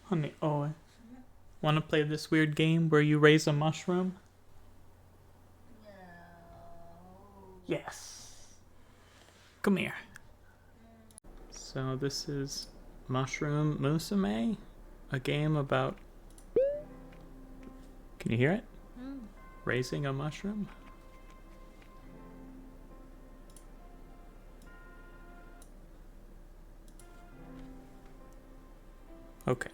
Honey, oh, want to play this weird game where you raise a mushroom? No. Yes. Come here. So this is Mushroom Musume, a game about... Can you hear it? Raising a mushroom? Okay.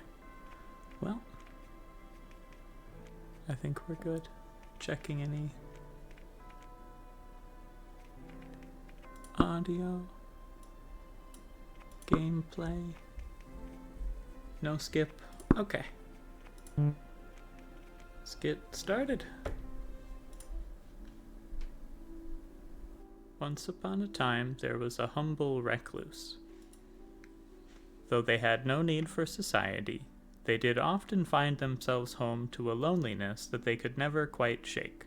Well, I think we're good. Checking any audio, gameplay, no skip. Okay. Let's get started. Once upon a time, there was a humble recluse. Though they had no need for society, they did often find themselves home to a loneliness that they could never quite shake.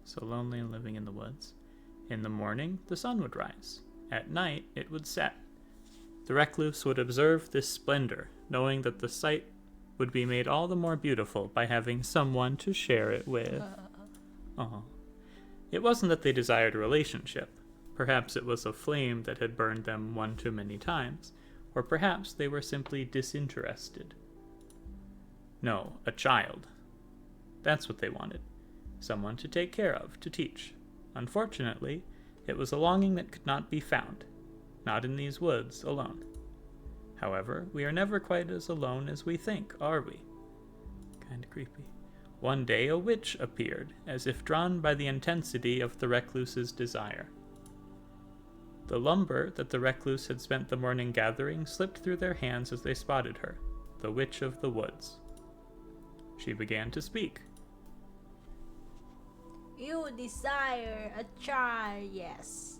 So lonely and living in the woods. In the morning, the sun would rise. At night, it would set. The recluse would observe this splendor, knowing that the sight would be made all the more beautiful by having someone to share it with. It wasn't that they desired a relationship. Perhaps it was a flame that had burned them one too many times. Or perhaps they were simply disinterested. No, a child. That's what they wanted. Someone to take care of, to teach. Unfortunately, it was a longing that could not be found. Not in these woods alone. However, we are never quite as alone as we think, are we? Kinda creepy. One day a witch appeared, as if drawn by the intensity of the recluse's desire. The lumber that the recluse had spent the morning gathering slipped through their hands as they spotted her, the witch of the woods. She began to speak. You desire a child, yes.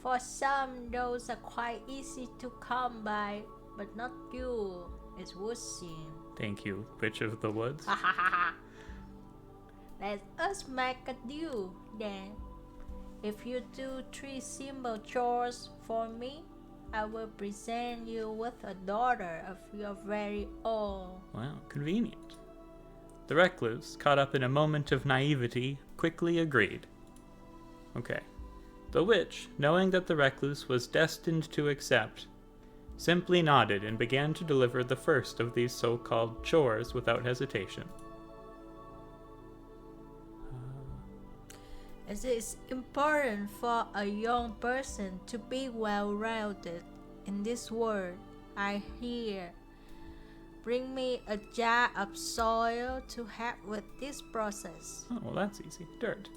For some, those are quite easy to come by, but not you, it would seem. Thank you, witch of the woods. Let us make a deal, then. If you do 3 simple chores for me, I will present you with a daughter of your very own. Wow, convenient. The recluse, caught up in a moment of naivety, quickly agreed. Okay. The witch, knowing that the recluse was destined to accept, simply nodded and began to deliver the first of these so-called chores without hesitation. It is important for a young person to be well-rounded in this world, I hear. Bring me a jar of soil to help with this process. Oh, well, that's easy. Dirt.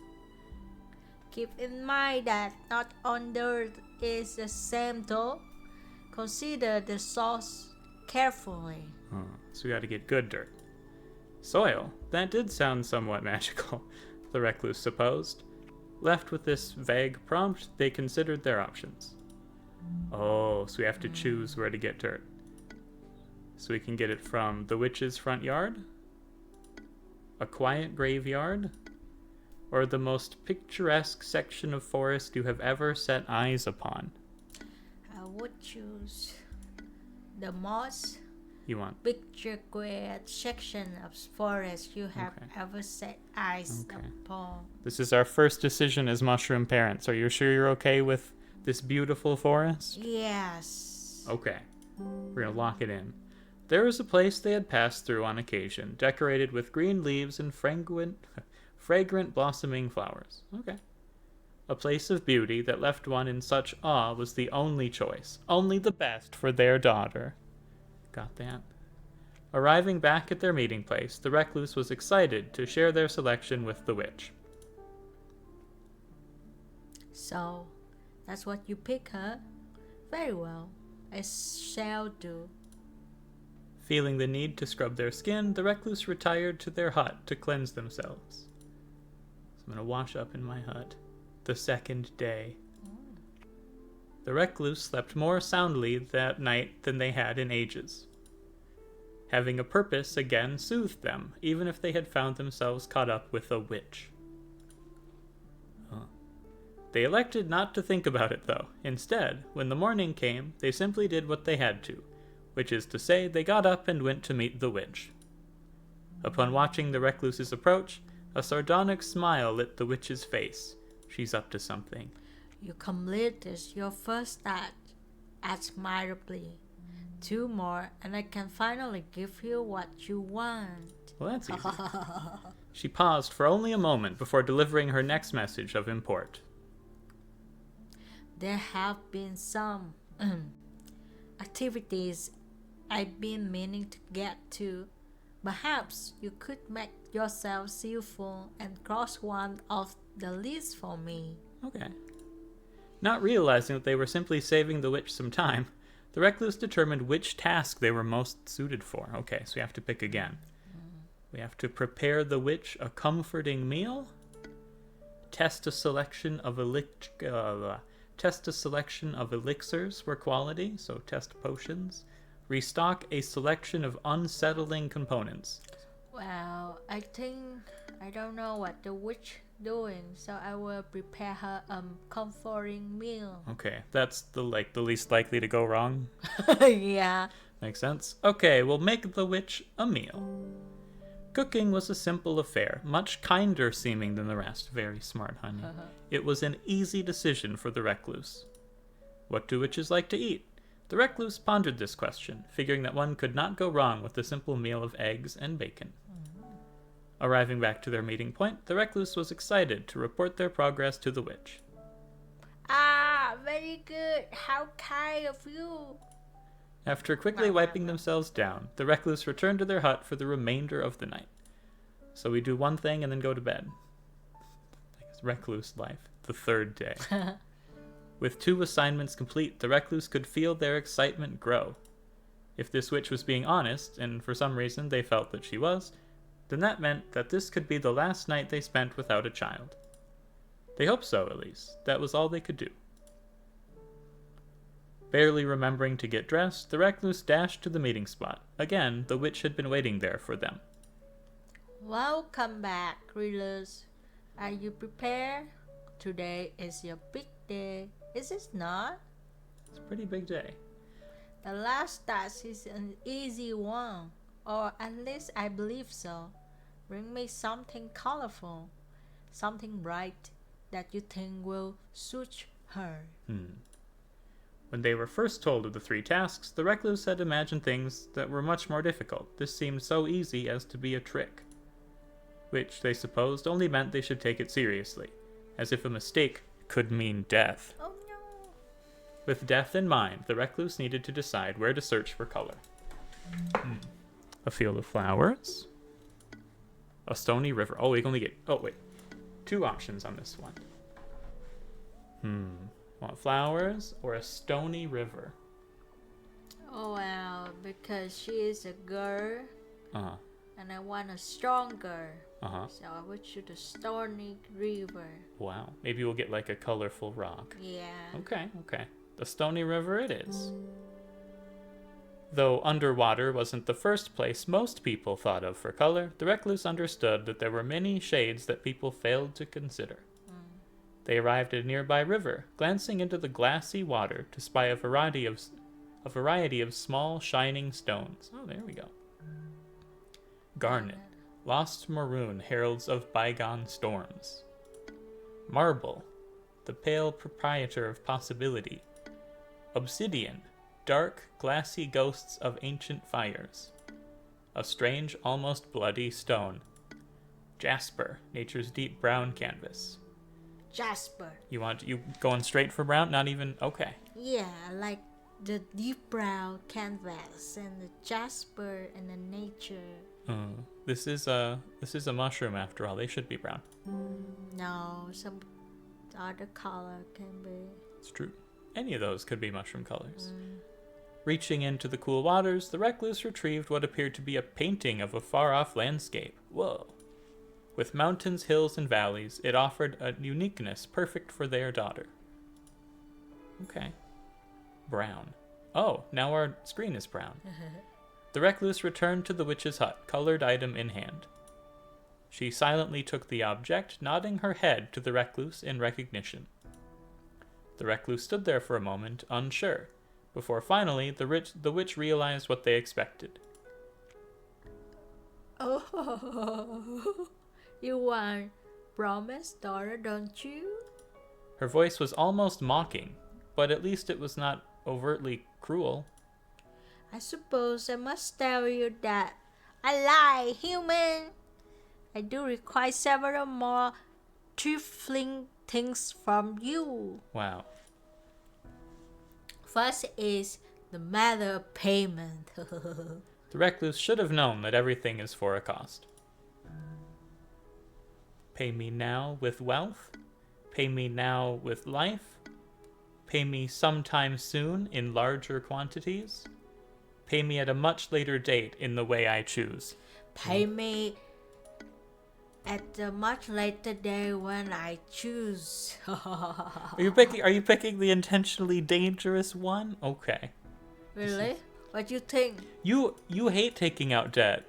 Keep in mind that not all dirt is the same though. Consider the source carefully. So we gotta get good dirt. Soil? That did sound somewhat magical, the recluse supposed. Left with this vague prompt, they considered their options. Oh, so we have to choose where to get dirt. So we can get it from the witch's front yard, a quiet graveyard, or the most picturesque section of forest you have ever set eyes upon. I would choose the most You want? picturesque section of forest you have ever set eyes upon. This is our first decision as mushroom parents. Are you sure you're okay with this beautiful forest? Yes. Okay. We're gonna lock it in. There was a place they had passed through on occasion, decorated with green leaves and fragrant blossoming flowers. Okay. A place of beauty that left one in such awe was the only choice, only the best for their daughter. Got that? Arriving back at their meeting place, the recluse was excited to share their selection with the witch. So, that's what you pick, huh? Very well. I shall do. Feeling the need to scrub their skin, the recluse retired to their hut to cleanse themselves. So I'm going to wash up in my hut. The second day. The recluse slept more soundly that night than they had in ages. Having a purpose again soothed them, even if they had found themselves caught up with a witch. They elected not to think about it, though. Instead, when the morning came, they simply did what they had to. which is to say, they got up and went to meet the witch. Upon watching the recluse's approach, a sardonic smile lit the witch's face. She's up to something. You completed your first act admirably. 2 more, and I can finally give you what you want. Well, that's easy. She paused for only a moment before delivering her next message of import. There have been some activities I've been meaning to get to. Perhaps you could make yourself useful and cross one off the list for me. Okay. Not realizing that they were simply saving the witch some time, the recluse determined which task they were most suited for. Okay, so we have to pick again. We have to prepare the witch a comforting meal, test a selection of elixirs for quality, so test potions, restock a selection of unsettling components. Well, I don't know what the witch doing, so I will prepare her a comforting meal. Okay, that's the least likely to go wrong. Yeah. Makes sense. Okay, we'll make the witch a meal. Cooking was a simple affair, much kinder seeming than the rest. Very smart, honey. It was an easy decision for the recluse. What do witches like to eat? The recluse pondered this question, figuring that one could not go wrong with a simple meal of eggs and bacon. Arriving back to their meeting point, the recluse was excited to report their progress to the witch. Ah, very good. How kind of you. After quickly wiping themselves down, the recluse returned to their hut for the remainder of the night. So we do one thing and then go to bed. Recluse life, the 3rd day. With 2 assignments complete, the recluse could feel their excitement grow. If this witch was being honest, and for some reason they felt that she was, then that meant that this could be the last night they spent without a child. They hoped so, at least. That was all they could do. Barely remembering to get dressed, the recluse dashed to the meeting spot. Again, the witch had been waiting there for them. Welcome back, readers. Are you prepared? Today is your big day, is it not? It's a pretty big day. The last task is an easy one, or at least I believe so. Bring me something colorful, something bright that you think will suit her. When they were first told of the 3 tasks, the recluse had imagined things that were much more difficult. This seemed so easy as to be a trick, which they supposed only meant they should take it seriously, as if a mistake could mean death. Oh no! With death in mind, the recluse needed to decide where to search for color. A field of flowers. A stony river. Oh, we can only get... Oh, wait. 2 options on this one. Want flowers or a stony river? Oh well, because she is a girl, and I want a strong girl. So I would choose a stony river. Wow. Maybe we'll get like a colorful rock. Yeah. Okay. The stony river it is. Though underwater wasn't the first place most people thought of for color, the recluse understood that there were many shades that people failed to consider. They arrived at a nearby river, glancing into the glassy water to spy a variety of small shining stones. Oh, there we go. Garnet, lost maroon heralds of bygone storms. Marble, the pale proprietor of possibility. Obsidian, dark, glassy ghosts of ancient fires. A strange, almost bloody stone. Jasper, nature's deep brown canvas. Jasper. You going straight for brown? Not even... Okay. Yeah, like the deep brown canvas and the jasper and the nature. This is a mushroom after all. They should be brown. No, some other color can be. It's true. Any of those could be mushroom colors. Reaching into the cool waters, the recluse retrieved what appeared to be a painting of a far-off landscape. Whoa. With mountains, hills, and valleys, it offered a uniqueness perfect for their daughter. Okay. Brown. Oh, now our screen is brown. The recluse returned to the witch's hut, colored item in hand. She silently took the object, nodding her head to the recluse in recognition. The recluse stood there for a moment, unsure, before finally the witch realized what they expected. Oh, you want promise, daughter, don't you? Her voice was almost mocking, but at least it was not overtly cruel. I suppose I must tell you that I lie, human. I do require several more trifling things from you. Wow. First is the matter of payment. The recluse should have known that everything is for a cost. Pay me now with wealth. Pay me now with life. Pay me sometime soon in larger quantities. Pay me at a much later date in the way I choose. Pay me at a much later day when I choose. Are you picking the intentionally dangerous one? Okay. Really? What do you think? You hate taking out debt.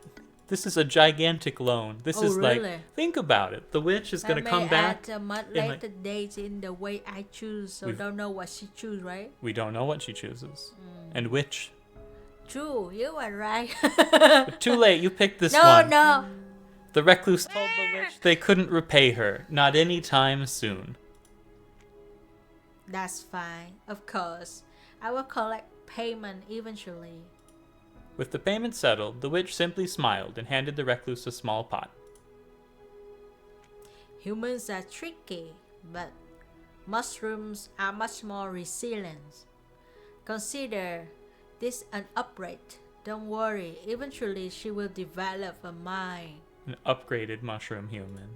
This is a gigantic loan. This is really? like, think about it. The witch is going to come back. At a much later date in the way I choose, so don't know what she choose, right? We don't know what she chooses. And which? True, you are right. But too late, you picked this one. No. The recluse told the witch they couldn't repay her, not any time soon. That's fine, of course. I will collect payment eventually. With the payment settled, the witch simply smiled and handed the recluse a small pot. Humans are tricky, but mushrooms are much more resilient. Consider this an upgrade. Don't worry, eventually she will develop a mind. An upgraded mushroom human.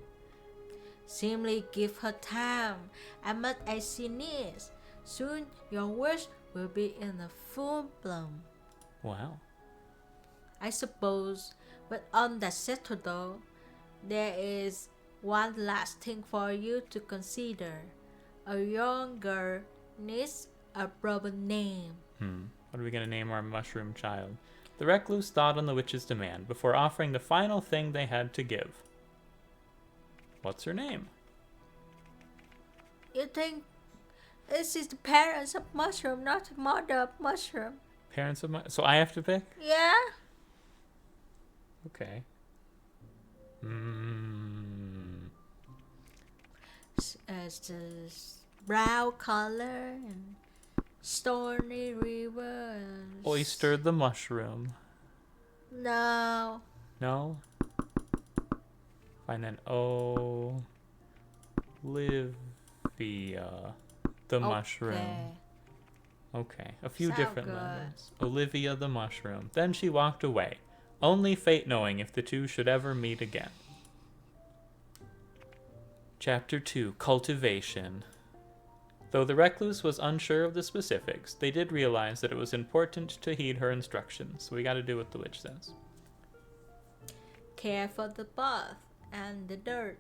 Simply give her time and much as she needs. Soon your wish will be in a full bloom. Wow. I suppose, but on that settle though, there is one last thing for you to consider. A young girl needs a proper name. What are we going to name our mushroom child? The recluse thought on the witch's demand before offering the final thing they had to give. What's her name? You think this is the parents of mushroom, not the mother of mushroom? Parents of so I have to pick? Yeah? Okay. It's the brown color and stony river and... Oyster the mushroom. No. No? Fine then. Olivia the mushroom. Okay. A few Sound different good. letters. Olivia the mushroom. Then she walked away, only fate knowing if the two should ever meet again. Chapter 2, Cultivation. Though the recluse was unsure of the specifics, they did realize that it was important to heed her instructions, so we gotta do what the witch says. Care for the path and the dirt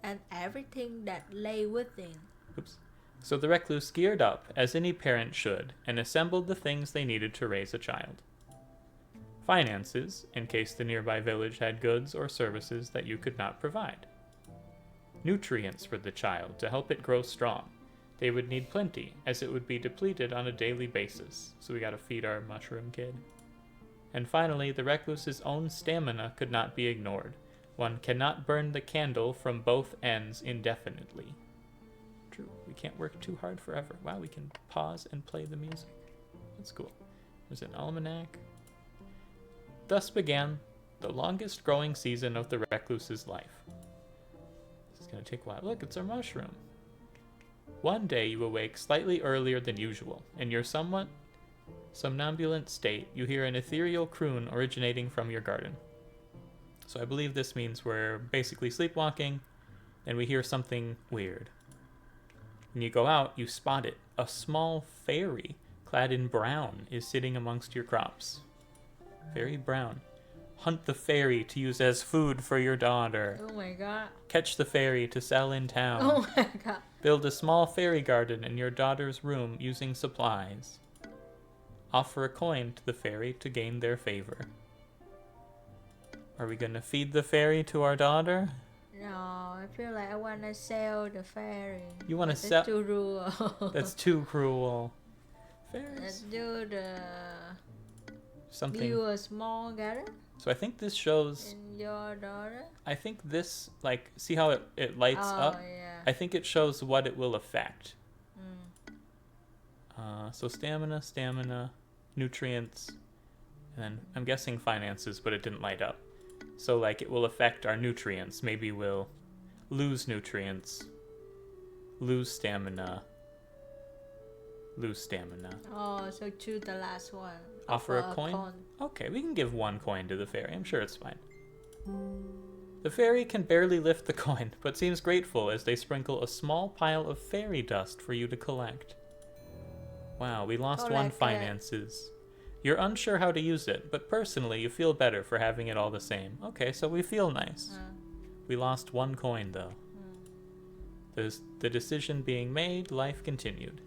and everything that lay within. Oops. So the recluse geared up, as any parent should, and assembled the things they needed to raise a child. Finances, in case the nearby village had goods or services that you could not provide. Nutrients for the child to help it grow strong. They would need plenty, as it would be depleted on a daily basis, so we gotta feed our mushroom kid. And finally, the recluse's own stamina could not be ignored. One cannot burn the candle from both ends indefinitely. True, we can't work too hard forever. Wow, we can pause and play the music. That's cool. There's an almanac. Thus began the longest growing season of the recluse's life. This is gonna take a while. Look, it's our mushroom. One day you awake slightly earlier than usual. In your somewhat somnambulant state, you hear an ethereal croon originating from your garden. So I believe this means we're basically sleepwalking, and we hear something weird. When you go out, you spot it. A small fairy, clad in brown, is sitting amongst your crops. Very brown. Hunt the fairy to use as food for your daughter. Oh my god. Catch the fairy to sell in town. Oh my god. Build a small fairy garden in your daughter's room using supplies. Offer a coin to the fairy to gain their favor. Are we gonna feed the fairy to our daughter? No, I feel like I want to sell the fairy. You want to That's sell? too cruel. That's too cruel. Fairies. Do the Something. build a small garden So I think this shows. in your daughter. I think this, like, see how it lights Oh up? yeah. I think it shows what it will affect. Mm. So stamina, nutrients, and then I'm guessing finances, but it didn't light up. So, like, it will affect our nutrients. Maybe we'll lose nutrients, lose stamina. Oh, so choose the last one. Offer a coin? Okay, we can give 1 coin to the fairy. I'm sure it's fine. The fairy can barely lift the coin, but seems grateful as they sprinkle a small pile of fairy dust for you to collect. Wow, we lost 1 Collect it. finances. You're unsure how to use it, but personally you feel better for having it all the same. Okay, so we feel nice. We lost 1 coin, though. The decision being made, life continued.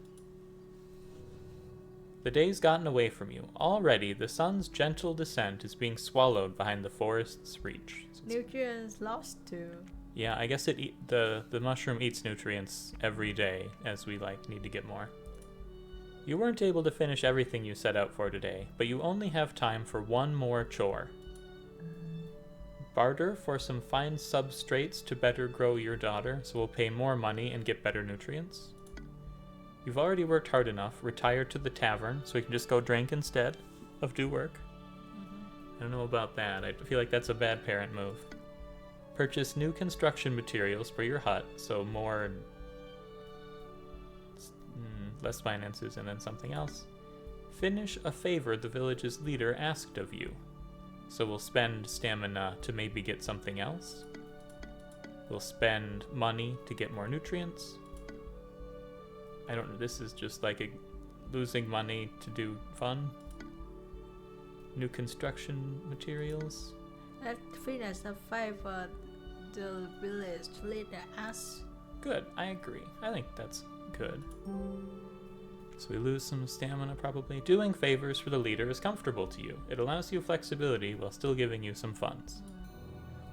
The day's gotten away from you. Already, the sun's gentle descent is being swallowed behind the forest's reach. Nutrients lost too. Yeah, I guess the mushroom eats nutrients every day as we need to get more. You weren't able to finish everything you set out for today, but you only have time for 1 more chore. Barter for some fine substrates to better grow your daughter, so we'll pay more money and get better nutrients. You've already worked hard enough. Retire to the tavern so we can just go drink instead of do work. I don't know about that. I feel like that's a bad parent move. Purchase new construction materials for your hut, so more... less finances and then something else. Finish a favor the village's leader asked of you. So we'll spend stamina to maybe get something else. We'll spend money to get more nutrients. I don't know, this is just like losing money to do fun. New construction materials. Let's finish the favor the village leader asked. Good, I agree. I think that's good. So we lose some stamina probably. Doing favors for the leader is comfortable to you. It allows you flexibility while still giving you some funds.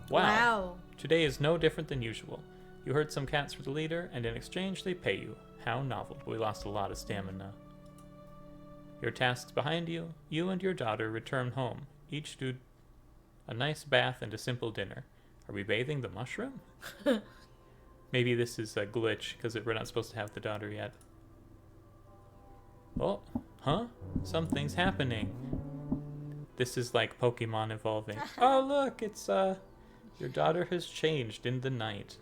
Wow. Today is no different than usual. You herd some cats for the leader, and in exchange they pay you. How novel. We lost a lot of stamina. Your tasks behind you. You and your daughter return home. Each do a nice bath and a simple dinner. Are we bathing the mushroom? Maybe this is a glitch, because we're not supposed to have the daughter yet. Oh, huh? Something's happening. This is like Pokemon evolving. Oh, look, it's, your daughter has changed in the night.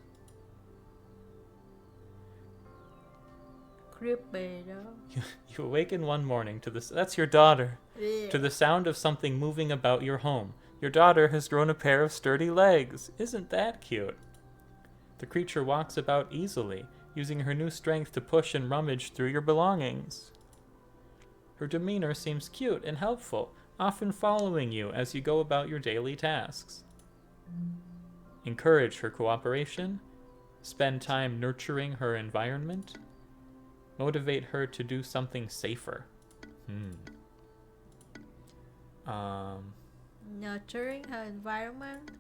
Creepy, though. You awaken one morning to this. That's your daughter. Yeah. To the sound of something moving about your home. Your daughter has grown a pair of sturdy legs. Isn't that cute? The creature walks about easily, using her new strength to push and rummage through your belongings. Her demeanor seems cute and helpful, often following you as you go about your daily tasks. Encourage her cooperation. Spend time nurturing her environment. Motivate her to do something safer. Nurturing her environment.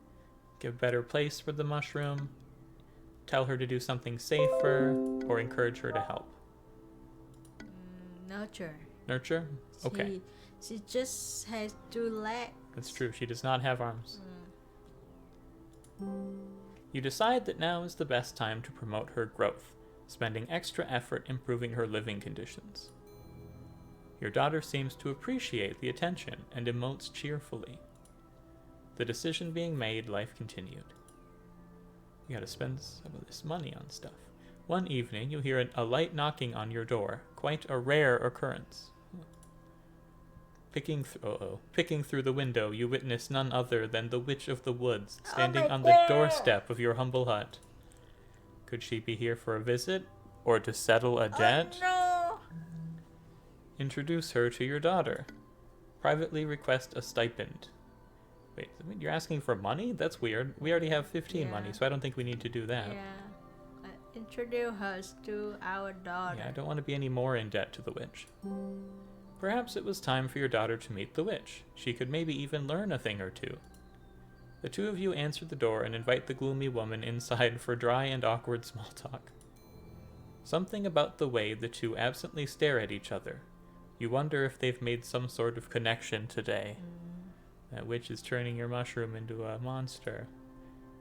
Give a better place for the mushroom. Tell her to do something safer, or encourage her to help. Nurture. Nurture? Okay. She just has 2 legs. That's true. She does not have arms. You decide that now is the best time to promote her growth, spending extra effort improving her living conditions. Your daughter seems to appreciate the attention and emotes cheerfully. The decision being made, life continued. You gotta spend some of this money on stuff. One evening, you hear a light knocking on your door, quite a rare occurrence. Picking through the window, you witness none other than the Witch of the Woods, standing on the doorstep of your humble hut. Could she be here for a visit, or to settle a debt? Oh, Introduce her to your daughter. Privately request a stipend. Wait, you're asking for money? That's weird. We already have 15 money, so I don't think we need to do that. Yeah. Introduce her to our daughter. Yeah, I don't want to be any more in debt to the witch. Perhaps it was time for your daughter to meet the witch. She could maybe even learn a thing or two. The 2 of you answer the door and invite the gloomy woman inside for dry and awkward small talk. Something about the way the 2 absently stare at each other, You wonder if they've made some sort of connection today. That witch is turning your mushroom into a monster.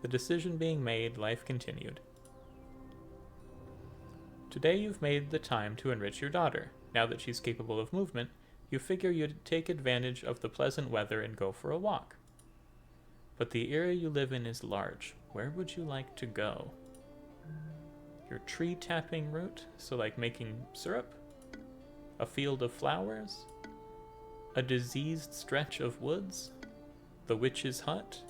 The decision being made, life continued. Today you've made the time to enrich your daughter. Now that she's capable of movement, you figure you'd take advantage of the pleasant weather and go for a walk. But the area you live in is large. Where would you like to go? Your tree tapping route? So like making syrup? A field of flowers? A diseased stretch of woods? The witch's hut?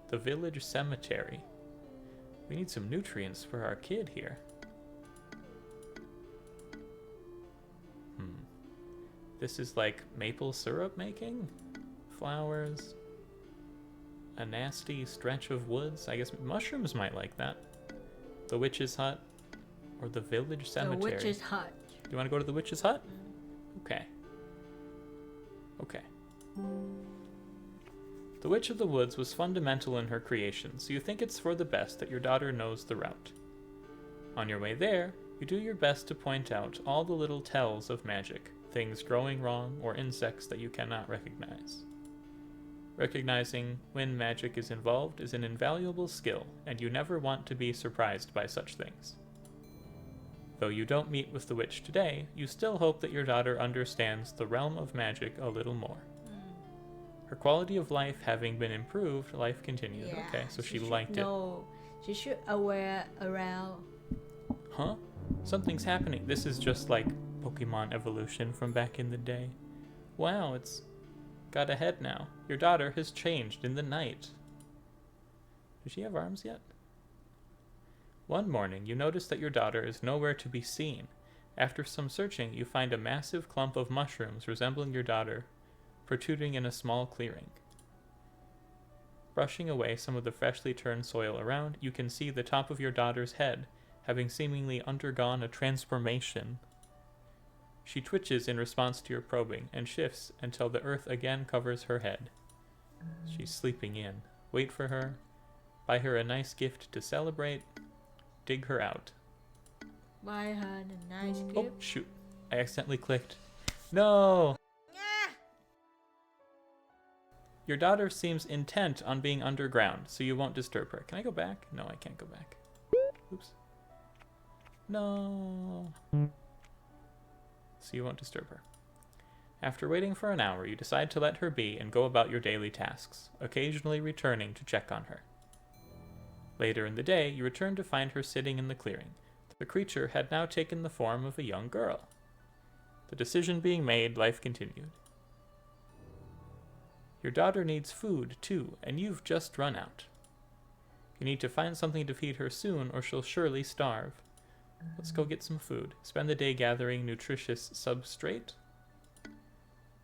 The village cemetery? We need some nutrients for our kid here. This is like maple syrup making? Flowers? A nasty stretch of woods? I guess mushrooms might like that. The witch's hut? Or the village cemetery? The witch's hut. You want to go to the witch's hut? Okay. Okay. The Witch of the Woods was fundamental in her creation, so you think it's for the best that your daughter knows the route. On your way there, you do your best to point out all the little tells of magic, things growing wrong, or insects that you cannot recognize. Recognizing when magic is involved is an invaluable skill, and you never want to be surprised by such things. Though you don't meet with the witch today, you still hope that your daughter understands the realm of magic a little more. Her quality of life having been improved, life continued. Yeah, okay, so she liked it. No, she should aware around. Huh? Something's happening. This is just like Pokemon evolution from back in the day. Wow, it's got a head now. Your daughter has changed in the night. Does she have arms yet? One morning, you notice that your daughter is nowhere to be seen. After some searching, you find a massive clump of mushrooms resembling your daughter, protruding in a small clearing. Brushing away some of the freshly turned soil around, you can see the top of your daughter's head, having seemingly undergone a transformation. She twitches in response to your probing and shifts until the earth again covers her head. She's sleeping in. Wait for her. Buy her a nice gift to celebrate. Dig her out. Buy her a nice gift. Oh, shoot. I accidentally clicked. No! Your daughter seems intent on being underground, so you won't disturb her. Can I go back? No, I can't go back. Oops. No. So you won't disturb her. After waiting for an hour, you decide to let her be and go about your daily tasks, occasionally returning to check on her. Later in the day, you return to find her sitting in the clearing. The creature had now taken the form of a young girl. The decision being made, life continued. Your daughter needs food, too, and you've just run out. You need to find something to feed her soon, or she'll surely starve. Let's go get some food. Spend the day gathering nutritious substrate.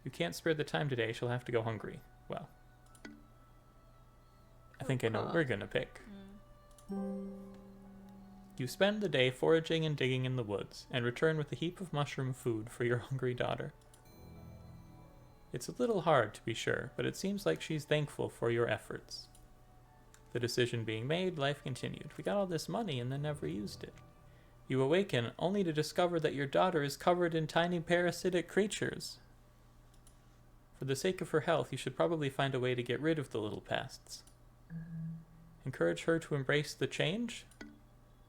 You can't spare the time today, she'll have to go hungry. Well, I think I know what we're gonna pick. You spend the day foraging and digging in the woods, and return with a heap of mushroom food for your hungry daughter. It's a little hard, to be sure, but it seems like she's thankful for your efforts. The decision being made, life continued. We got all this money and then never used it. You awaken only to discover that your daughter is covered in tiny parasitic creatures. For the sake of her health, you should probably find a way to get rid of the little pests. Encourage her to embrace the change.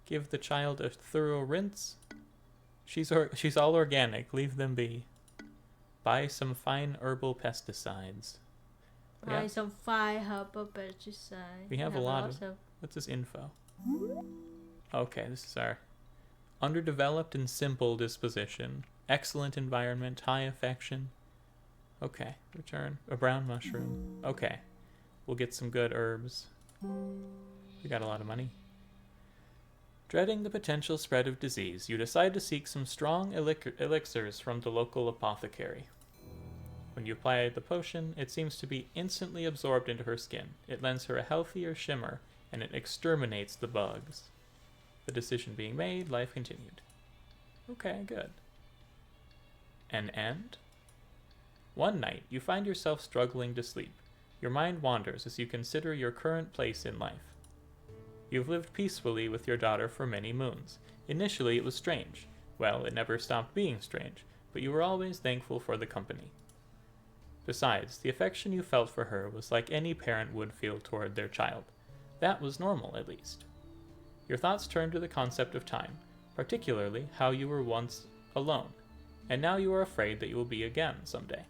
Give the child a thorough rinse. She's all organic, leave them be. Buy some fine herbal pesticides. Buy some fine herbal pesticides. We have a lot of... What's this info? Okay, this is our underdeveloped and simple disposition. Excellent environment, high affection. Okay, return. A brown mushroom. Okay, we'll get some good herbs. We got a lot of money. Dreading the potential spread of disease, you decide to seek some strong elixirs from the local apothecary. When you apply the potion, it seems to be instantly absorbed into her skin. It lends her a healthier shimmer, and it exterminates the bugs. The decision being made, life continued. Okay, good. An end? One night, you find yourself struggling to sleep. Your mind wanders as you consider your current place in life. You've lived peacefully with your daughter for many moons. Initially, it was strange. Well, it never stopped being strange. but you were always thankful for the company. Besides, the affection you felt for her was like any parent would feel toward their child. That was normal, at least. Your thoughts turned to the concept of time, particularly how you were once alone, and now you are afraid that you will be again someday.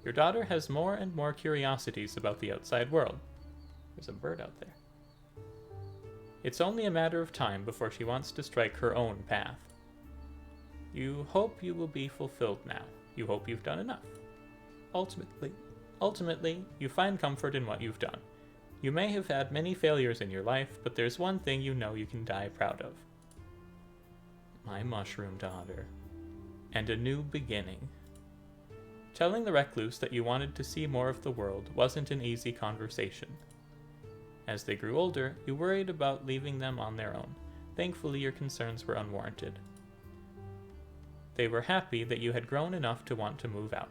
Your daughter has more and more curiosities about the outside world. There's a bird out there. It's only a matter of time before she wants to strike her own path. You hope you will be fulfilled now. You hope you've done enough. Ultimately, you find comfort in what you've done. You may have had many failures in your life, but there's one thing you know you can die proud of. My mushroom daughter. And a new beginning. Telling the recluse that you wanted to see more of the world wasn't an easy conversation. As they grew older, you worried about leaving them on their own. Thankfully, your concerns were unwarranted. They were happy that you had grown enough to want to move out.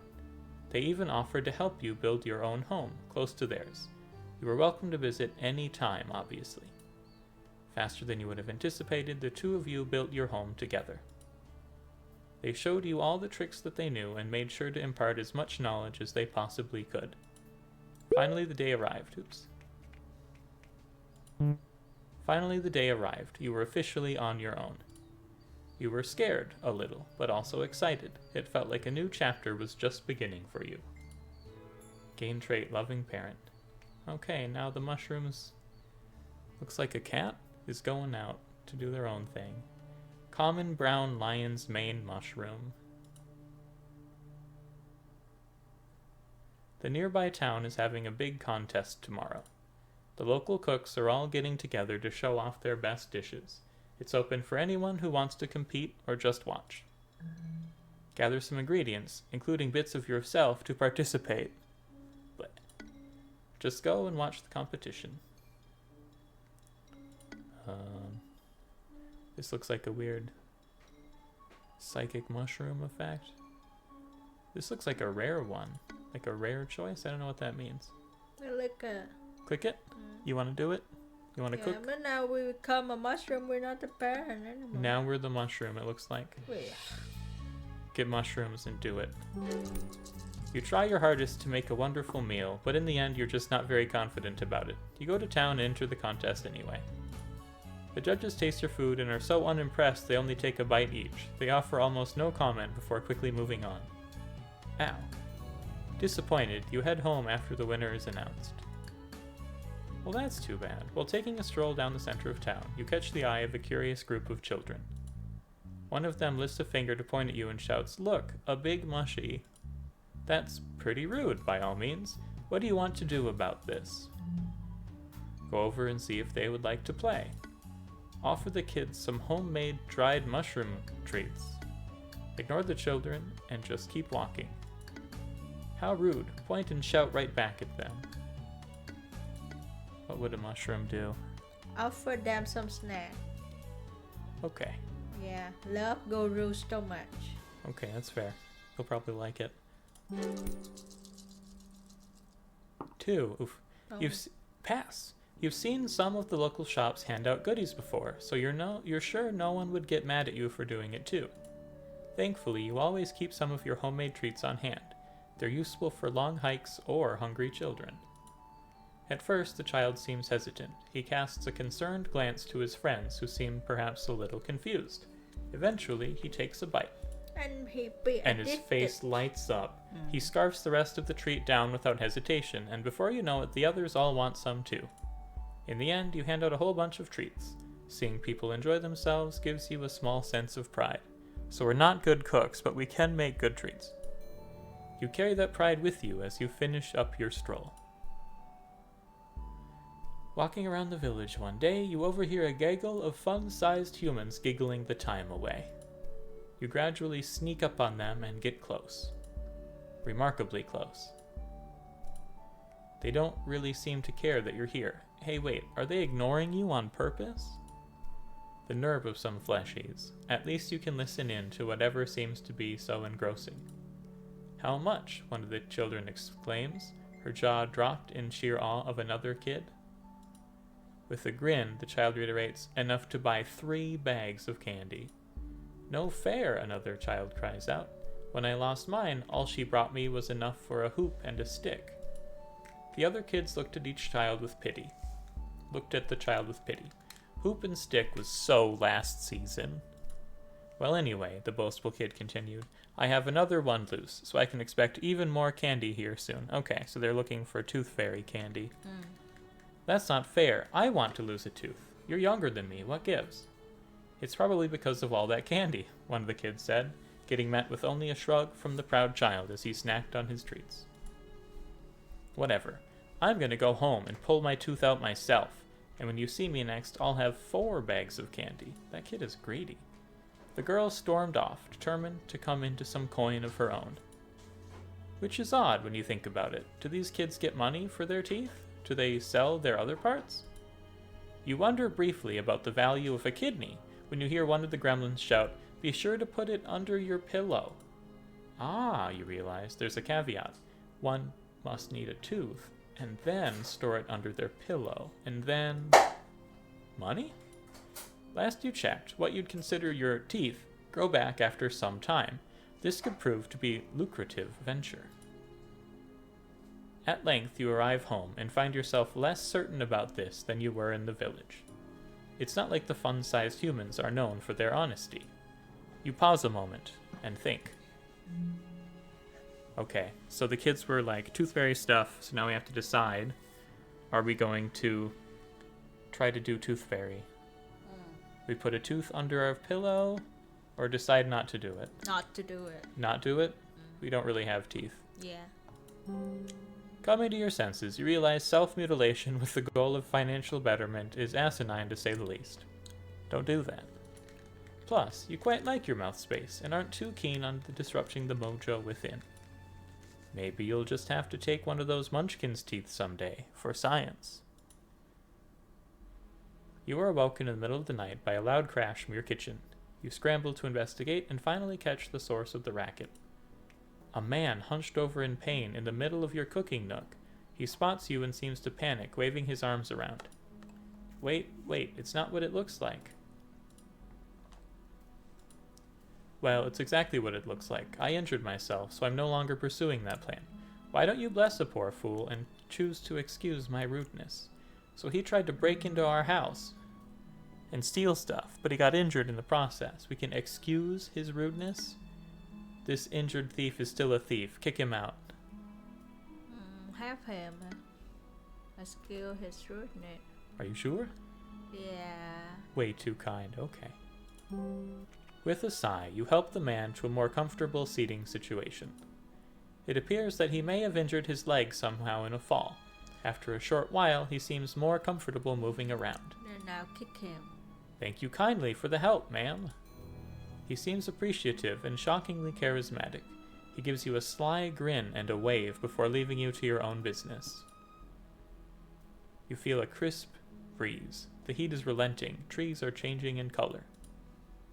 They even offered to help you build your own home, close to theirs. You were welcome to visit any time, obviously. Faster than you would have anticipated, the two of you built your home together. They showed you all the tricks that they knew and made sure to impart as much knowledge as they possibly could. Finally, the day arrived. Finally, the day arrived. You were officially on your own. You were scared, a little, but also excited. It felt like a new chapter was just beginning for you. Gain trait, loving parent. Okay, now the mushrooms... Looks like a cat is going out to do their own thing. Common brown lion's mane mushroom. The nearby town is having a big contest tomorrow. The local cooks are all getting together to show off their best dishes. It's open for anyone who wants to compete or just watch. Gather some ingredients, including bits of yourself, to participate. But just go and watch the competition. This looks like a weird psychic mushroom effect. This looks like a rare one. Like a rare choice? I don't know what that means. Like a... Click it? You want to do it? You want to cook? Yeah, but now we become a mushroom. We're not the parent anymore. Now we're the mushroom, it looks like. Wait. Get mushrooms and do it. You try your hardest to make a wonderful meal, but in the end you're just not very confident about it. You go to town and enter the contest anyway. The judges taste your food and are so unimpressed they only take a bite each. They offer almost no comment before quickly moving on. Ow. Disappointed, you head home after the winner is announced. Well, that's too bad. While taking a stroll down the center of town, you catch the eye of a curious group of children. One of them lifts a finger to point at you and shouts, "Look, a big mushy." That's pretty rude, by all means. What do you want to do about this? Go over and see if they would like to play. Offer the kids some homemade dried mushroom treats. Ignore the children and just keep walking. How rude. Point and shout right back at them. What would a mushroom do? Offer them some snack. Okay. Yeah, love gurus so much. Okay, that's fair. He'll probably like it. 2. Oof. Oh. Pass. You've seen some of the local shops hand out goodies before, so you're sure no one would get mad at you for doing it too. Thankfully, you always keep some of your homemade treats on hand. They're useful for long hikes or hungry children. At first, the child seems hesitant. He casts a concerned glance to his friends, who seem perhaps a little confused. Eventually, he takes a bite. And his face lights up. He scarfs the rest of the treat down without hesitation, and before you know it, the others all want some too. In the end, you hand out a whole bunch of treats. Seeing people enjoy themselves gives you a small sense of pride. So we're not good cooks, but we can make good treats. You carry that pride with you as you finish up your stroll. Walking around the village one day, you overhear a gaggle of fun-sized humans giggling the time away. You gradually sneak up on them and get close. Remarkably close. They don't really seem to care that you're here. Hey, wait, are they ignoring you on purpose? The nerve of some fleshies. At least you can listen in to whatever seems to be so engrossing. How much? One of the children exclaims, her jaw dropped in sheer awe of another kid. With a grin, the child reiterates, enough to buy 3 bags of candy. No fair, another child cries out. When I lost mine, all she brought me was enough for a hoop and a stick. The other kids looked at the child with pity. Hoop and stick was so last season. Well, anyway, the boastful kid continued, I have another one loose, so I can expect even more candy here soon. Okay, so they're looking for tooth fairy candy. That's not fair. I want to lose a tooth. You're younger than me. What gives? It's probably because of all that candy, one of the kids said, getting met with only a shrug from the proud child as he snacked on his treats. Whatever. I'm going to go home and pull my tooth out myself, and when you see me next, I'll have 4 bags of candy. That kid is greedy. The girl stormed off, determined to come into some coin of her own. Which is odd when you think about it. Do these kids get money for their teeth? Do they sell their other parts? You wonder briefly about the value of a kidney when you hear one of the gremlins shout, be sure to put it under your pillow. Ah, you realize, there's a caveat. One must need a tooth, and then store it under their pillow, and then... Money? Last you checked, what you'd consider your teeth grow back after some time. This could prove to be a lucrative venture. At length you arrive home and find yourself less certain about this than you were in the village. It's not like the fun-sized humans are known for their honesty. You pause a moment and think. Okay, so the kids were like, tooth fairy stuff, so now we have to decide, are we going to try to do tooth fairy? We put a tooth under our pillow, or decide not to do it? Not to do it. Not do it? We don't really have teeth. Yeah. Coming to your senses, you realize self-mutilation with the goal of financial betterment is asinine to say the least. Don't do that. Plus, you quite like your mouth space and aren't too keen on disrupting the mojo within. Maybe you'll just have to take one of those Munchkin's teeth someday, for science. You are awoken in the middle of the night by a loud crash from your kitchen. You scramble to investigate and finally catch the source of the racket. A man hunched over in pain in the middle of your cooking nook. He spots you and seems to panic, waving his arms around. Wait, it's not what it looks like. Well, it's exactly what it looks like. I injured myself, so I'm no longer pursuing that plan. Why don't you bless a poor fool and choose to excuse my rudeness? So he tried to break into our house and steal stuff, but he got injured in the process. We can excuse his rudeness? This injured thief is still a thief. Kick him out. Have him excuse his rudeness. Are you sure? Yeah. Way too kind. Okay. With a sigh, you help the man to a more comfortable seating situation. It appears that he may have injured his leg somehow in a fall. After a short while, he seems more comfortable moving around. Now kick him. Thank you kindly for the help, ma'am. He seems appreciative and shockingly charismatic. He gives you a sly grin and a wave before leaving you to your own business. You feel a crisp breeze. The heat is relenting. Trees are changing in color.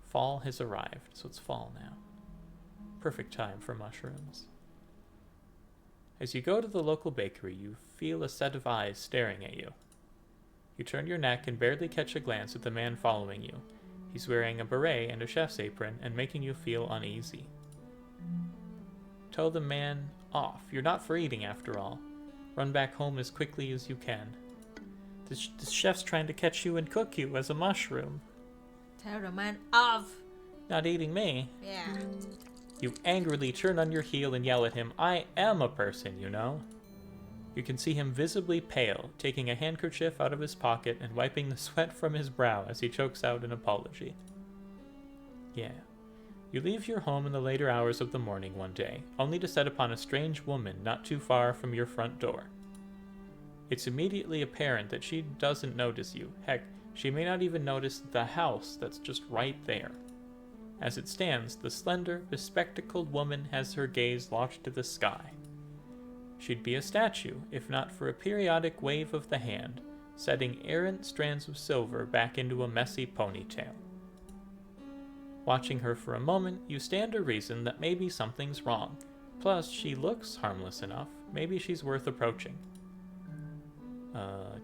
Fall has arrived, so it's fall now. Perfect time for mushrooms. As you go to the local bakery, you feel a set of eyes staring at you. You turn your neck and barely catch a glance at the man following you. He's wearing a beret and a chef's apron and making you feel uneasy. Tell the man off. You're not for eating after all. Run back home as quickly as you can. The chef's trying to catch you and cook you as a mushroom. Tell the man off. Not eating me. Yeah. You angrily turn on your heel and yell at him, I am a person, you know. You can see him visibly pale, taking a handkerchief out of his pocket and wiping the sweat from his brow as he chokes out an apology. Yeah. You leave your home in the later hours of the morning one day, only to set upon a strange woman not too far from your front door. It's immediately apparent that she doesn't notice you. Heck, she may not even notice the house that's just right there. As it stands, the slender, bespectacled woman has her gaze locked to the sky. She'd be a statue, if not for a periodic wave of the hand, setting errant strands of silver back into a messy ponytail. Watching her for a moment, you stand to reason that maybe something's wrong. Plus, she looks harmless enough. Maybe she's worth approaching.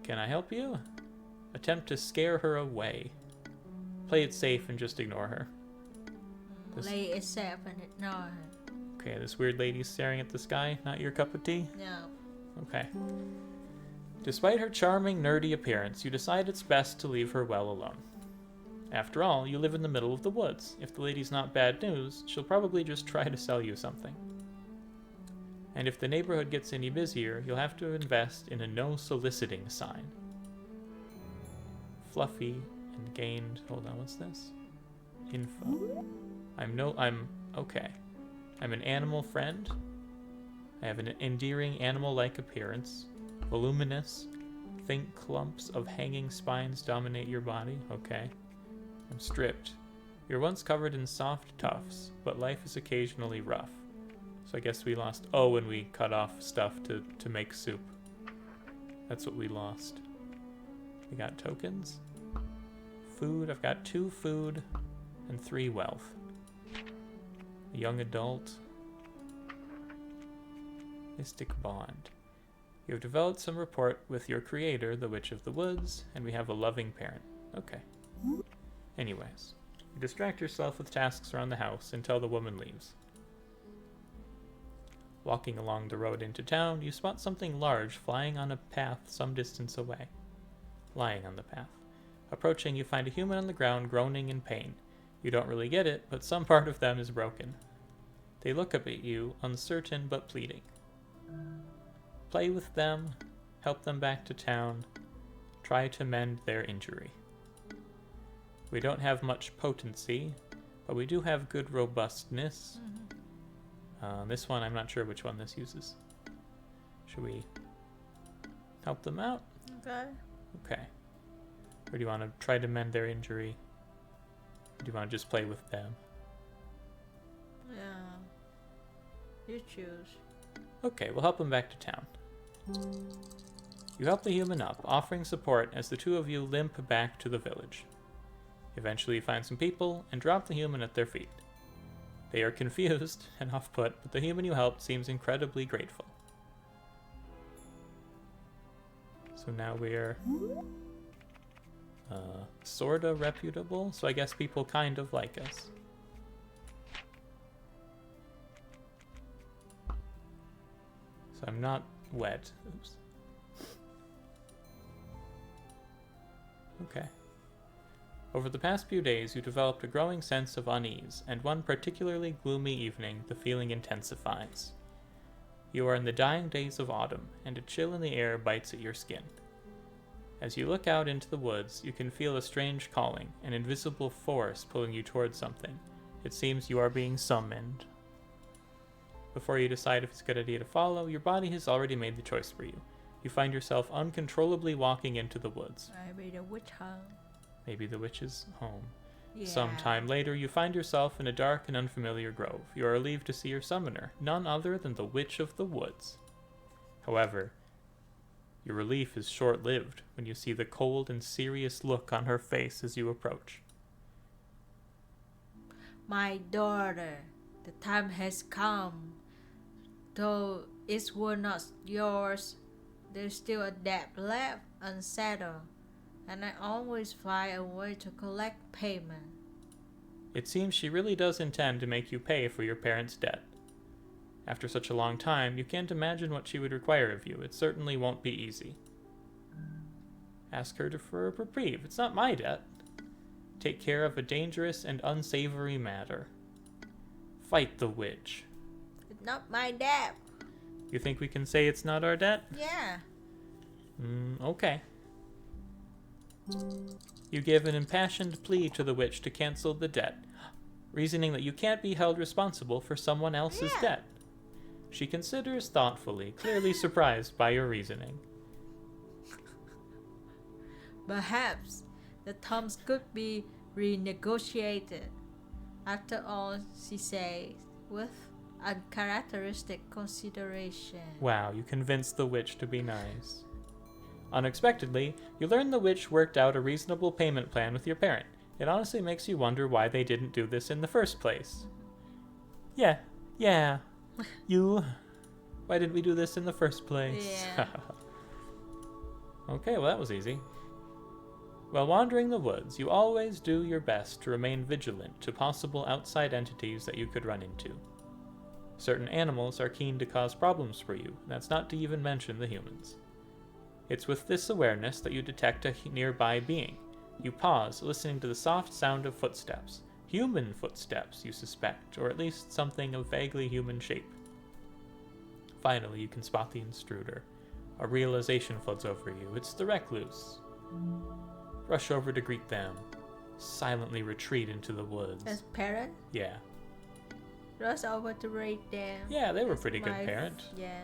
Can I help you? Attempt to scare her away. Play it safe and just ignore her. Play it safe and ignore her. Okay, this weird lady staring at the sky, not your cup of tea? No. Okay. Despite her charming, nerdy appearance, you decide it's best to leave her well alone. After all, you live in the middle of the woods. If the lady's not bad news, she'll probably just try to sell you something. And if the neighborhood gets any busier, you'll have to invest in a no soliciting sign. Fluffy and gained. Hold on, what's this? Info. Okay. I'm an animal friend. I have an endearing animal-like appearance. Voluminous. Think clumps of hanging spines dominate your body. Okay. I'm stripped. You're once covered in soft tufts, but life is occasionally rough. So I guess we lost... Oh, when we cut off stuff to make soup. That's what we lost. We got tokens. Food. I've got 2 food and 3 wealth. A young adult. Mystic bond. You have developed some rapport with your creator, the Witch of the Woods, and we have a loving parent. Okay. Anyways, you distract yourself with tasks around the house until the woman leaves. Walking along the road into town, you spot something large flying on a path some distance away. Lying on the path. Approaching, you find a human on the ground groaning in pain. You don't really get it, but some part of them is broken. They look up at you, uncertain but pleading. Play with them, help them back to town, try to mend their injury. We don't have much potency, but we do have good robustness. This one, I'm not sure which one this uses. Should we help them out? Okay. Okay. Or do you want to try to mend their injury? Or do you want to just play with them? Yeah. You choose. Okay, we'll help them back to town. You help the human up, offering support as the 2 of you limp back to the village. Eventually you find some people and drop the human at their feet. They are confused and off-put, but the human you helped seems incredibly grateful. So now we're sorta reputable, so I guess people kind of like us. So I'm not wet. Oops. Okay. Over the past few days, you developed a growing sense of unease, and one particularly gloomy evening, the feeling intensifies. You are in the dying days of autumn, and a chill in the air bites at your skin. As you look out into the woods, you can feel a strange calling, an invisible force pulling you towards something. It seems you are being summoned. Before you decide if it's a good idea to follow, your body has already made the choice for you. You find yourself uncontrollably walking into the woods. Maybe the witch hunt. Maybe the witch's home. Yeah. Sometime later, you find yourself in a dark and unfamiliar grove. You are relieved to see your summoner, none other than the Witch of the Woods. However, your relief is short-lived when you see the cold and serious look on her face as you approach. My daughter, the time has come. Though it were not yours, there's still a debt left unsettled, and I always find a way to collect payment. It seems she really does intend to make you pay for your parents' debt. After such a long time, you can't imagine what she would require of you. It certainly won't be easy. Ask her for a reprieve. It's not my debt. Take care of a dangerous and unsavory matter. Fight the witch. It's not my debt. You think we can say it's not our debt? Yeah. Okay. You give an impassioned plea to the witch to cancel the debt, reasoning that you can't be held responsible for someone else's debt. She considers thoughtfully, clearly surprised by your reasoning. Perhaps the terms could be renegotiated. After all, she says, with uncharacteristic consideration. Wow, you convinced the witch to be nice. Unexpectedly, you learn the witch worked out a reasonable payment plan with your parent. It honestly makes you wonder why they didn't do this in the first place. Yeah. Why didn't we do this in the first place? Yeah. Okay, well that was easy. While wandering the woods, you always do your best to remain vigilant to possible outside entities that you could run into. Certain animals are keen to cause problems for you, and that's not to even mention the humans. It's with this awareness that you detect a nearby being. You pause, listening to the soft sound of footsteps. Human footsteps, you suspect, or at least something of vaguely human shape. Finally, you can spot the intruder. A realization floods over you. It's the recluse. Rush over to greet them. Silently retreat into the woods. As parent, Yeah. rush over to rate them. Yeah, they were As pretty good my parent. Yeah.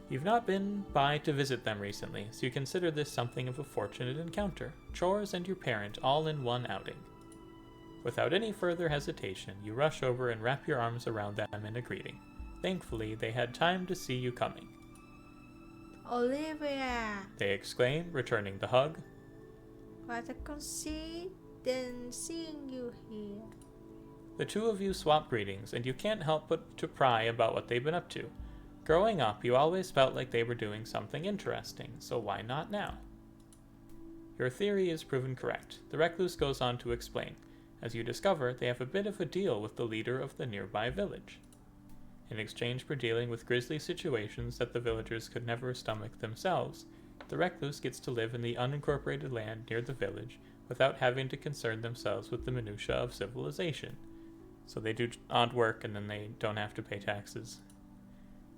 You've not been by to visit them recently, so you consider this something of a fortunate encounter. Chores and your parent all in one outing. Without any further hesitation, you rush over and wrap your arms around them in a greeting. Thankfully, they had time to see you coming. Olivia, They exclaim, returning the hug. what a coincidence seeing you here. The two of you swap greetings, and you can't help but to pry about what they've been up to. Growing up, you always felt like they were doing something interesting, so why not now? Your theory is proven correct. The recluse goes on to explain. As you discover, they have a bit of a deal with the leader of the nearby village. In exchange for dealing with grisly situations that the villagers could never stomach themselves, the recluse gets to live in the unincorporated land near the village without having to concern themselves with the minutiae of civilization. So they do odd work and then they don't have to pay taxes.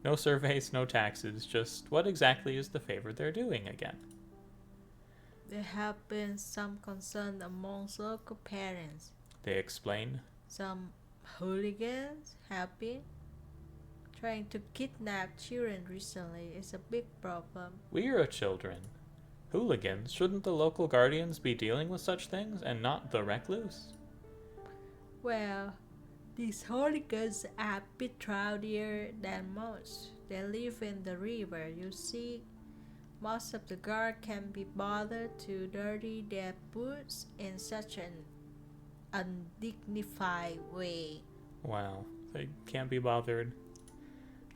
No surveys, no taxes, just what exactly is the favor they're doing again? There have been some concern amongst local parents. They explain. Some hooligans have been trying to kidnap children recently. It's a big problem. We're children. Hooligans, shouldn't the local guardians be dealing with such things and not the recluse? Well, these hooligans are a bit rowdier than most. They live in the river, you see. Most of the guard can't be bothered to dirty their boots in such an undignified way. Wow, they can't be bothered.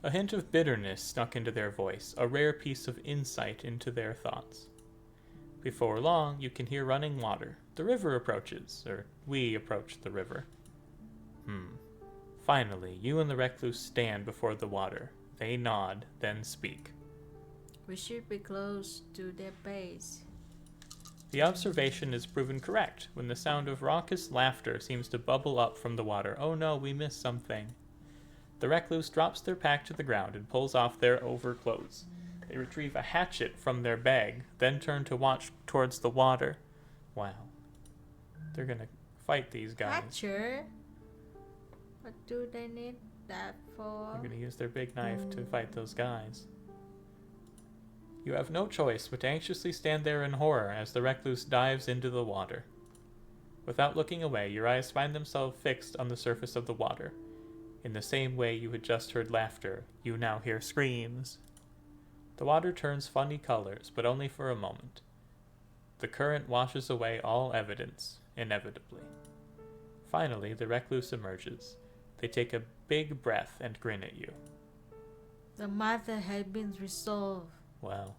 A hint of bitterness snuck into their voice, a rare piece of insight into their thoughts. Before long, you can hear running water. The river approaches, or we approach the river. Finally, you and the recluse stand before the water. They nod, then speak. We should be close to their base. The observation is proven correct when the sound of raucous laughter seems to bubble up from the water. Oh no, we missed something. The recluse drops their pack to the ground and pulls off their overclothes. They retrieve a hatchet from their bag, then turn to watch towards the water. Wow. They're gonna fight these guys. Hatcher? What do they need that for? They're gonna use their big knife to fight those guys. You have no choice but to anxiously stand there in horror as the recluse dives into the water. Without looking away, your eyes find themselves fixed on the surface of the water. In the same way you had just heard laughter, you now hear screams. The water turns funny colors, but only for a moment. The current washes away all evidence, inevitably. Finally, the recluse emerges. They take a big breath and grin at you. The matter had been resolved. Well,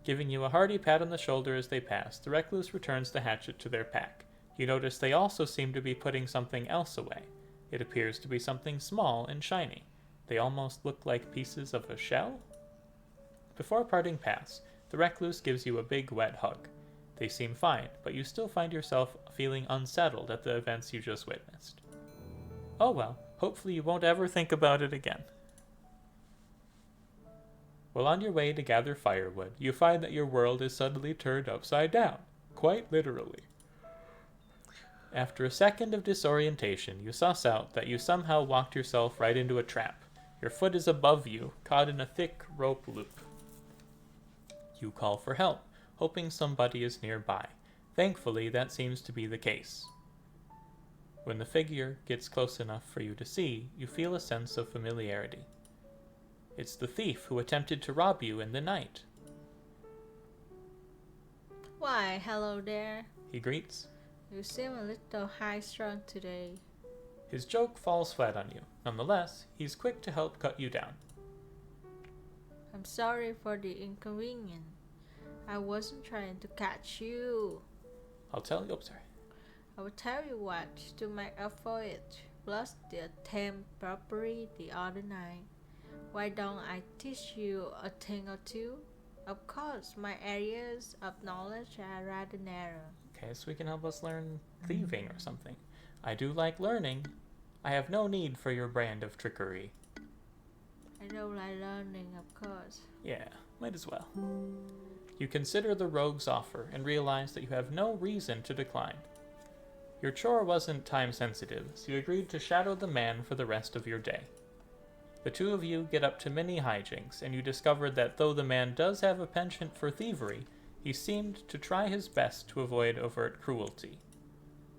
giving you a hearty pat on the shoulder as they pass, the recluse returns the hatchet to their pack. You notice they also seem to be putting something else away. It appears to be something small and shiny. They almost look like pieces of a shell? Before parting paths, the recluse gives you a big wet hug. They seem fine, but you still find yourself feeling unsettled at the events you just witnessed. Oh well, hopefully you won't ever think about it again. While on your way to gather firewood, you find that your world is suddenly turned upside down, quite literally. After a second of disorientation, you suss out that you somehow walked yourself right into a trap. Your foot is above you, caught in a thick rope loop. You call for help, hoping somebody is nearby. Thankfully, that seems to be the case. When the figure gets close enough for you to see, you feel a sense of familiarity. It's the thief who attempted to rob you in the night. Why, hello there. He greets. You seem a little high-strung today. His joke falls flat on you. Nonetheless, he's quick to help cut you down. I'm sorry for the inconvenience. I wasn't trying to catch you. I'll tell you, oh, sorry. I will tell you what to make up for it. plus the attempt robbery the other night. Why don't I teach you a thing or two? Of course, my areas of knowledge are rather narrow. Okay, so we can help us learn thieving or something. I do like learning. I have no need for your brand of trickery. I don't like learning, of course. Yeah, might as well. You consider the rogue's offer and realize that you have no reason to decline. Your chore wasn't time sensitive, so you agreed to shadow the man for the rest of your day. The two of you get up to many hijinks, and you discover that though the man does have a penchant for thievery, he seemed to try his best to avoid overt cruelty.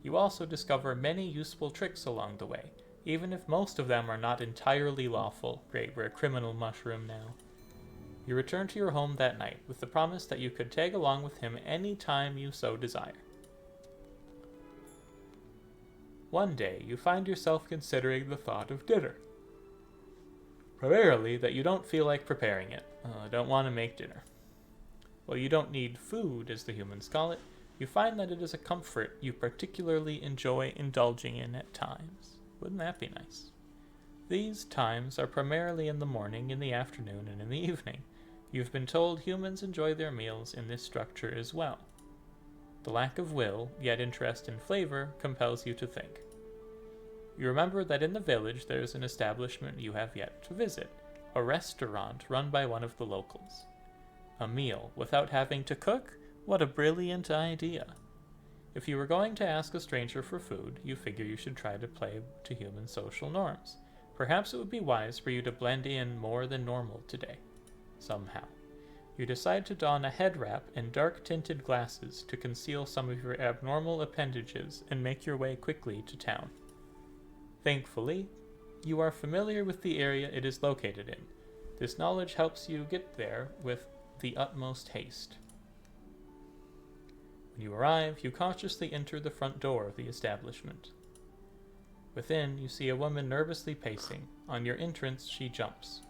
You also discover many useful tricks along the way, even if most of them are not entirely lawful. Great, we're a criminal mushroom now. You return to your home that night with the promise that you could tag along with him any time you so desire. One day, you find yourself considering the thought of dinner. Primarily that you don't feel like preparing it. Don't want to make dinner. Well, you don't need food, as the humans call it. You find that it is a comfort you particularly enjoy indulging in at times. Wouldn't that be nice? These times are primarily in the morning, in the afternoon, and in the evening. You've been told humans enjoy their meals in this structure as well. The lack of will, yet interest in flavor, compels you to think. You remember that in the village there is an establishment you have yet to visit, a restaurant run by one of the locals. A meal without having to cook? What a brilliant idea! If you were going to ask a stranger for food, you figure you should try to play to human social norms. Perhaps it would be wise for you to blend in more than normal today. Somehow. You decide to don a head wrap and dark-tinted glasses to conceal some of your abnormal appendages and make your way quickly to town. Thankfully, you are familiar with the area it is located in. This knowledge helps you get there with the utmost haste. When you arrive, you cautiously enter the front door of the establishment. Within, you see a woman nervously pacing. On your entrance, she jumps.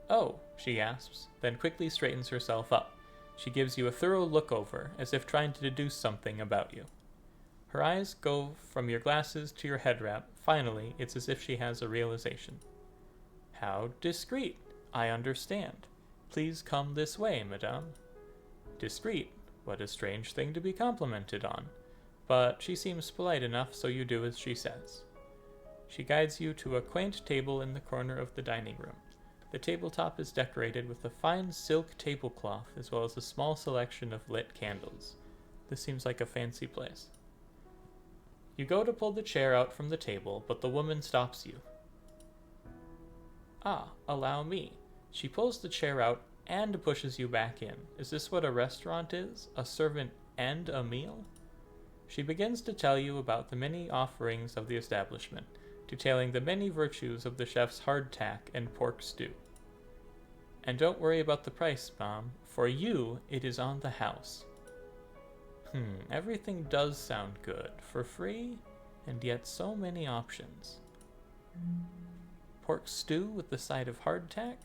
"Oh," she gasps, then quickly straightens herself up. She gives you a thorough look over, as if trying to deduce something about you. Her eyes go from your glasses to your head wrap. Finally, it's as if she has a realization. "How discreet! I understand. Please come this way, madame." Discreet? What a strange thing to be complimented on. But she seems polite enough, so you do as she says. She guides you to a quaint table in the corner of the dining room. The tabletop is decorated with a fine silk tablecloth, as well as a small selection of lit candles. This seems like a fancy place. You go to pull the chair out from the table, but the woman stops you. "Ah, allow me." She pulls the chair out and pushes you back in. Is this what a restaurant is? A servant and a meal? She begins to tell you about the many offerings of the establishment, detailing the many virtues of the chef's hardtack and pork stew. "And don't worry about the price, Mom. For you, it is on the house." Everything does sound good. For free, and yet so many options. Pork stew with the side of hardtack?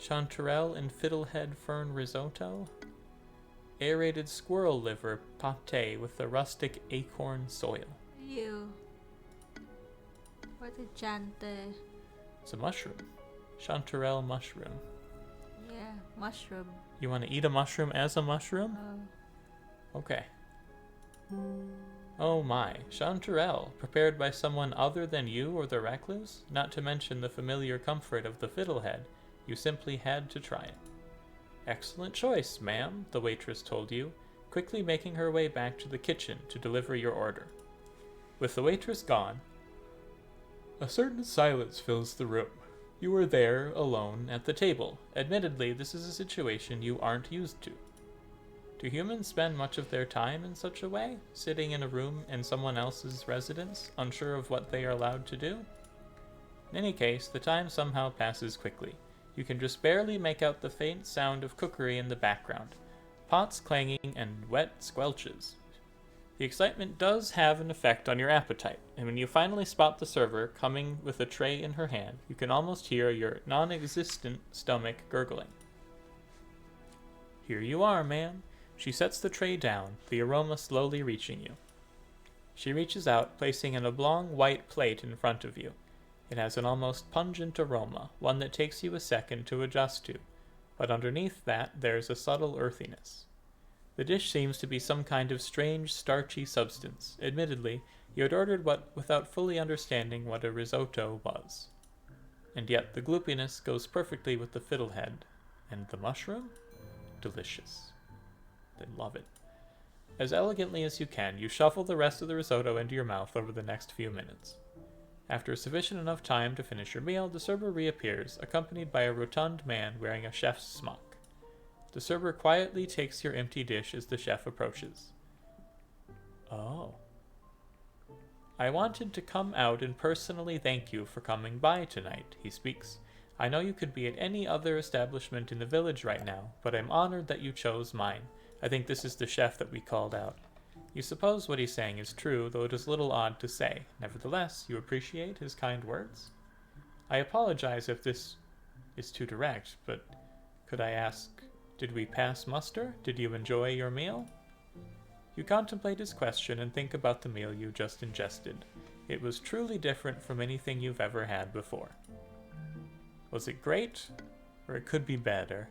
Chanterelle and fiddlehead fern risotto? Aerated squirrel liver pâté with the rustic acorn soil. You. What is chante? It's a mushroom. Chanterelle mushroom. Yeah, mushroom. You want to eat a mushroom as a mushroom? Oh. Okay. Oh my, chanterelle, prepared by someone other than you or the recluse? Not to mention the familiar comfort of the fiddlehead. You simply had to try it. Excellent choice, ma'am, the waitress told you, quickly making her way back to the kitchen to deliver your order. With the waitress gone, a certain silence fills the room. You are there, alone, at the table. Admittedly, this is a situation you aren't used to. Do humans spend much of their time in such a way, sitting in a room in someone else's residence, unsure of what they are allowed to do? In any case, the time somehow passes quickly. You can just barely make out the faint sound of cookery in the background, pots clanging and wet squelches. The excitement does have an effect on your appetite, and when you finally spot the server coming with a tray in her hand, you can almost hear your non-existent stomach gurgling. "Here you are, ma'am." She sets the tray down, the aroma slowly reaching you. She reaches out, placing an oblong white plate in front of you. It has an almost pungent aroma, one that takes you a second to adjust to, but underneath that there's a subtle earthiness. The dish seems to be some kind of strange, starchy substance. Admittedly, you had ordered what without fully understanding what a risotto was. And yet the gloopiness goes perfectly with the fiddlehead. And the mushroom? Delicious. They love it. As elegantly as you can, you shuffle the rest of the risotto into your mouth over the next few minutes. After sufficient enough time to finish your meal, the server reappears, accompanied by a rotund man wearing a chef's smock. The server quietly takes your empty dish as the chef approaches. Oh. I wanted to come out and personally thank you for coming by tonight, he speaks. I know you could be at any other establishment in the village right now, but I'm honored that you chose mine. I think this is the chef that we called out. You suppose what he's saying is true, though it is a little odd to say. Nevertheless, you appreciate his kind words? I apologize if this is too direct, but could I ask, did we pass muster? Did you enjoy your meal? You contemplate his question and think about the meal you just ingested. It was truly different from anything you've ever had before. Was it great? Or it could be better?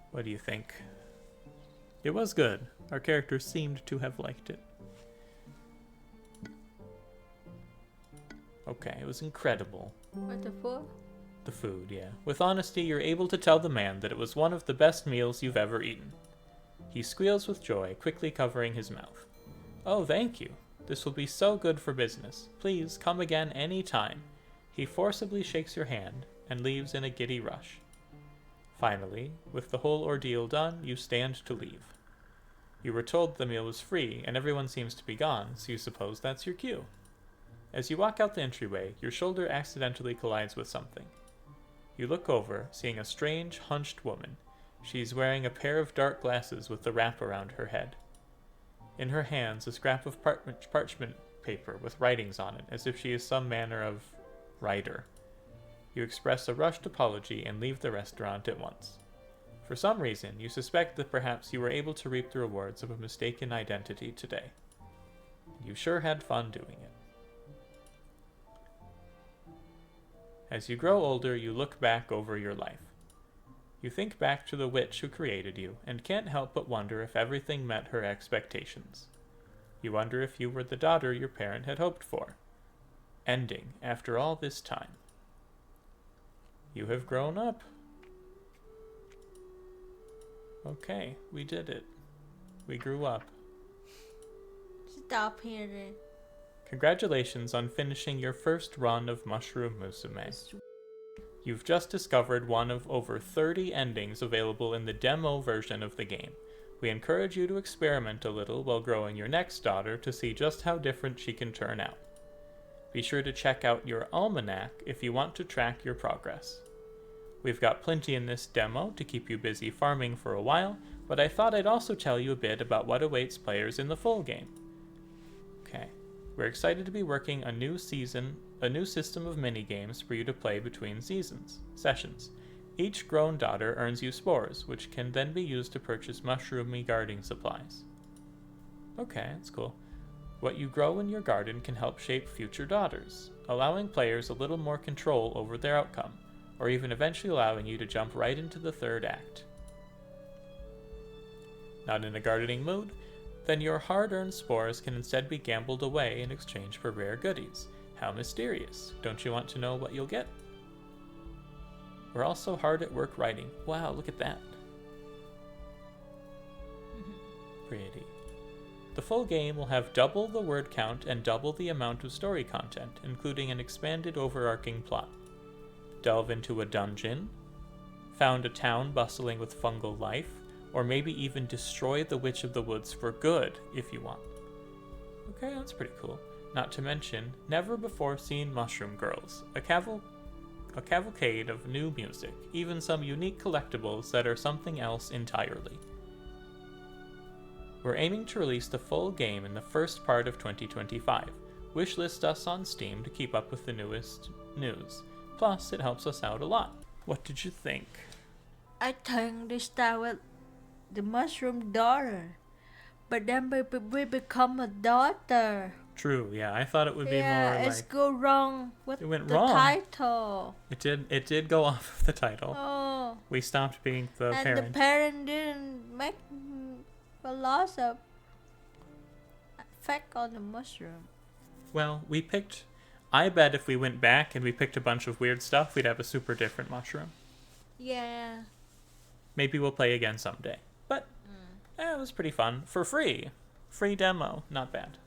What do you think? It was good. Our characters seemed to have liked it. Okay, it was incredible. What the fuck? The food, yeah. With honesty, you're able to tell the man that it was one of the best meals you've ever eaten. He squeals with joy, quickly covering his mouth. Oh, thank you. This will be so good for business. Please come again any time. He forcibly shakes your hand and leaves in a giddy rush. Finally, with the whole ordeal done, you stand to leave. You were told the meal was free, and everyone seems to be gone, so you suppose that's your cue. As you walk out the entryway, your shoulder accidentally collides with something. You look over, seeing a strange, hunched woman. She's wearing a pair of dark glasses with the wrap around her head. In her hands, a scrap of parchment paper with writings on it, as if she is some manner of writer. You express a rushed apology and leave the restaurant at once. For some reason, you suspect that perhaps you were able to reap the rewards of a mistaken identity today. You sure had fun doing it. As you grow older, you look back over your life. You think back to the witch who created you, and can't help but wonder if everything met her expectations. You wonder if you were the daughter your parent had hoped for. Ending after all this time. You have grown up. Okay, we did it. We grew up. Stop here then. Congratulations on finishing your first run of Mushroom Musume. You've just discovered one of over 30 endings available in the demo version of the game. We encourage you to experiment a little while growing your next daughter to see just how different she can turn out. Be sure to check out your almanac if you want to track your progress. We've got plenty in this demo to keep you busy farming for a while, but I thought I'd also tell you a bit about what awaits players in the full game. Okay, we're excited to be working a new system of mini-games for you to play between sessions. Each grown daughter earns you spores, which can then be used to purchase mushroomy gardening supplies. Okay, that's cool. What you grow in your garden can help shape future daughters, allowing players a little more control over their outcome, or even eventually allowing you to jump right into the third act. Not in a gardening mood? Then your hard-earned spores can instead be gambled away in exchange for rare goodies. How mysterious. Don't you want to know what you'll get? We're also hard at work writing. Wow, look at that. Pretty. The full game will have double the word count and double the amount of story content, including an expanded overarching plot. Delve into a dungeon, found a town bustling with fungal life, or maybe even destroy the Witch of the Woods for good, if you want. Okay, that's pretty cool. Not to mention, never-before-seen mushroom girls, a cavalcade of new music, even some unique collectibles that are something else entirely. We're aiming to release the full game in the first part of 2025. Wishlist us on Steam to keep up with the newest news. Plus, it helps us out a lot. What did you think? I think they start with the mushroom daughter. But then we become a daughter. True, yeah. I thought it would be Yeah, more it's like go wrong with it went the wrong. title. It did go off of the title. Oh, We stopped being the and parent. the parent didn't make a loss of effect on the mushroom. Well, we picked. I bet if we went back and we picked a bunch of weird stuff, we'd have a super different mushroom. Yeah. Maybe we'll play again someday. But it was pretty fun. For free. Free demo. Not bad.